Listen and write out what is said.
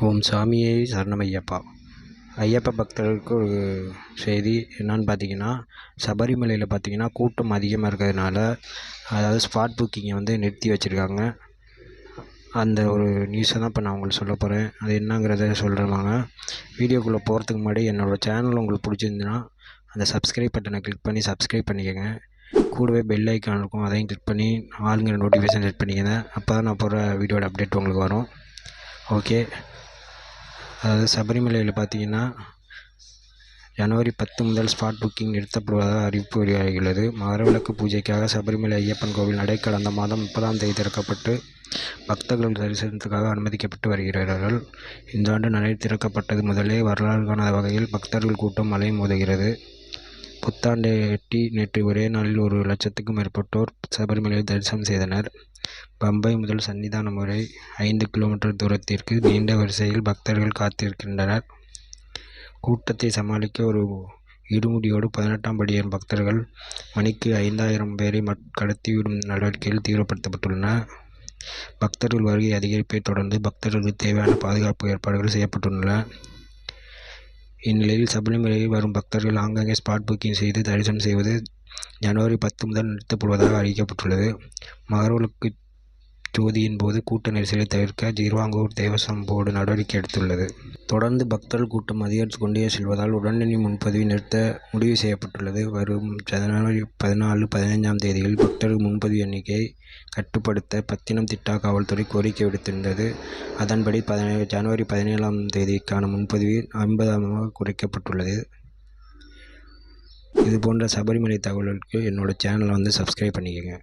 ஓம் சாமியே சரணமையப்பா. ஐயப்ப பக்தர்களுக்கு ஒரு செய்தி என்னன்னு பார்த்தீங்கன்னா, சபரிமலையில் பார்த்தீங்கன்னா கூட்டம் அதிகமாக இருக்கிறதுனால, அதாவது ஸ்பாட் புக்கிங்கை வந்து நிறுத்தி வச்சுருக்காங்க. அந்த ஒரு நியூஸை தான் இப்போ நான் உங்களுக்கு சொல்ல போகிறேன். அது என்னங்கிறத சொல்கிறேன் வாங்க. வீடியோக்குள்ளே போகிறதுக்கு முன்னாடி என்னோடய சேனல் உங்களுக்கு பிடிச்சிருந்துன்னா அந்த சப்ஸ்கிரைப் பட்டனை கிளிக் பண்ணி சப்ஸ்கிரைப் பண்ணிக்கோங்க. கூடவே பெல் ஐக்கான் இருக்கும், அதையும் கிளிக் பண்ணி ஆளுங்கிற நோட்டிஃபிகேஷன் செட் பண்ணிக்கங்க. அப்போ தான் நான் போகிற வீடியோட அப்டேட் உங்களுக்கு வரும். ஓகே. அதாவது சபரிமலையில் பார்த்தீங்கன்னா ஜனவரி 10 முதல் ஸ்பாட் புக்கிங் நிறுத்தப்படுவதாக அறிவிப்பு வெளியாகியுள்ளது. மகரவிளக்கு பூஜைக்காக சபரிமலை ஐயப்பன் கோவில் நடை கடந்த மாதம் 30ஆம் தேதி திறக்கப்பட்டு பக்தர்கள் தரிசனத்துக்காக அனுமதிக்கப்பட்டு வருகிறார்கள். இந்த ஆண்டு நடை திறக்கப்பட்டது முதலே வரலாறு காணாத வகையில் பக்தர்கள் கூட்டம் மலை மோதுகிறது. புத்தாண்டையொட்டி நேற்று ஒரே நாளில் 1,00,000க்கும் மேற்பட்டோர் சபரிமலையில் தரிசனம் செய்தனர். பம்பை முதல் சன்னிதானம் வரை 5 கிலோமீட்டர் தூரத்திற்கு நீண்ட வரிசையில் பக்தர்கள் காத்திருக்கின்றனர். கூட்டத்தை சமாளிக்க ஒரு இடுமுடியோடு 18ஆம் படி ஏறும் பக்தர்கள் மணிக்கு 5,000 பேரை கடத்திவிடும் நடவடிக்கைகள் தீவிரப்படுத்தப்பட்டுள்ளன. பக்தர்கள் வருகை அதிகரிப்பை தொடர்ந்து பக்தர்களுக்கு தேவையான பாதுகாப்பு ஏற்பாடுகள் செய்யப்பட்டுள்ளன. இந்நிலையில் சபரிமலையில் வரும் பக்தர்கள் ஆங்காங்கே ஸ்பாட் புக்கிங் செய்து தரிசனம் செய்வது ஜனவரி 10 முதல் நிறுத்தப்படுவதாக அறிவிக்கப்பட்டுள்ளது. மகரவிளக்கு ஜோதியின் போது கூட்ட நெரிசலை தவிர்க்க திருவாங்கூர் தேவஸ்வம் போர்டு நடவடிக்கை எடுத்துள்ளது. தொடர்ந்து பக்தர்கள் கூட்டம் அதிகரித்து கொண்டே செல்வதால் உடனடி முன்பதிவை நிறுத்த முடிவு செய்யப்பட்டுள்ளது. வரும் ஜனவரி 14, 15ஆம் தேதிகளில் பக்தர்கள் முன்பதிவு எண்ணிக்கையை கட்டுப்படுத்த பத்தினம்திட்டா காவல்துறை கோரிக்கை விடுத்திருந்தது. அதன்படி ஜனவரி 17ஆம் தேதிக்கான முன்பதிவு 50ஆக குறைக்கப்பட்டுள்ளது. இதுபோன்ற சபரிமலை தகவல்களுக்கு என்னோட சேனலை வந்து சப்ஸ்கிரைப் பண்ணிக்கோங்க.